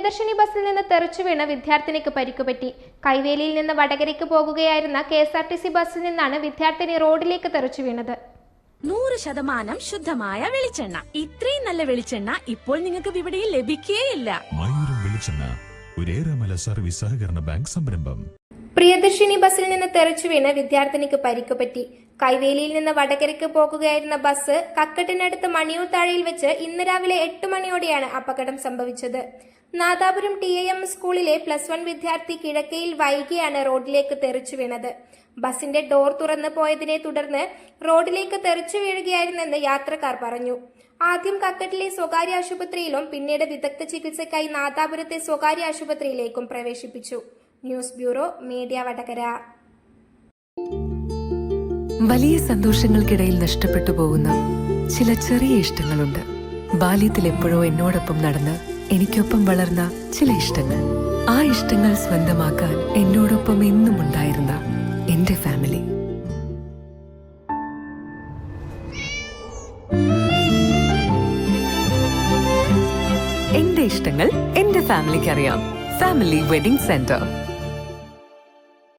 പ്രിയദർശിനി ബസ്സിൽ നിന്ന് തെറിച്ചു വീണ് വിദ്യാർത്ഥിനിക്ക് പരിക്കുപറ്റി. കൈവേലിയിൽ നിന്ന് വടകരയ്ക്ക് പോകുകയായിരുന്ന KSRTC ബസ്സിൽ നിന്നാണ് വിദ്യാർത്ഥിനി റോഡിലേക്ക് തെറിച്ചു വീണത്. 100% ശുദ്ധമായ വെളിച്ചെണ്ണ. ഇത്രയും നല്ല വെളിച്ചെണ്ണ ഇപ്പോൾ നിങ്ങൾക്ക് വിപണിയിൽ ലഭിക്കുകയില്ല. മയൂരം വെളിച്ചെണ്ണ, ഒരു ഏറെമല സർവീസ് സഹകരണ ബാങ്ക് സംരംഭം. പ്രിയദർശിനി ബസ്സിൽ നിന്ന് തെറിച്ചു വീണ് വിദ്യാർത്ഥിനിക്ക് പരിക്കുപറ്റി. കൈവേലിയിൽ നിന്ന് വടകരയ്ക്ക് പോകുകയായിരുന്ന ബസ് കക്കട്ടിനടുത്ത് മണിയൂർ താഴയിൽ വെച്ച് ഇന്ന് രാവിലെ 8 മണിയോടെയാണ് അപകടം സംഭവിച്ചത്. നാദാപുരം TIM സ്കൂളിലെ +1 വിദ്യാർത്ഥി കിഴക്കയിൽ വൈകിയാണ് റോഡിലേക്ക് തെറിച്ചു വീണത്. ബസിന്റെ ഡോർ തുറന്നു പോയതിനെ തുടർന്ന് റോഡിലേക്ക് തെറിച്ചു വീഴുകയായിരുന്നെന്ന് യാത്രക്കാർ പറഞ്ഞു. ആദ്യം കക്കട്ടിലെ സ്വകാര്യ ആശുപത്രിയിലും പിന്നീട് വിദഗ്ധ ചികിത്സയ്ക്കായി നാദാപുരത്തെ സ്വകാര്യ ആശുപത്രിയിലേക്കും പ്രവേശിപ്പിച്ചു. News bureau, media Vadakara. വലിയ സന്തോഷങ്ങൾക്കിടയിൽ നഷ്ടപ്പെട്ടു പോകുന്ന ചില ചെറിയ ഇഷ്ടങ്ങളുണ്ട്. ബാല്യത്തിൽ എപ്പോഴോ എന്നോടൊപ്പം നടന്ന് എനിക്കൊപ്പം വളർന്ന ചില ഇഷ്ടങ്ങൾ. ആ ഇഷ്ടങ്ങൾ സ്വന്തമാക്കാൻ എന്നോടൊപ്പം എന്നും ഉണ്ടായിരുന്ന എന്റെ ഫാമിലി. എന്റെ ഇഷ്ടങ്ങൾ എന്റെ ഫാമിലിക്ക് അറിയാം. Family wedding centre.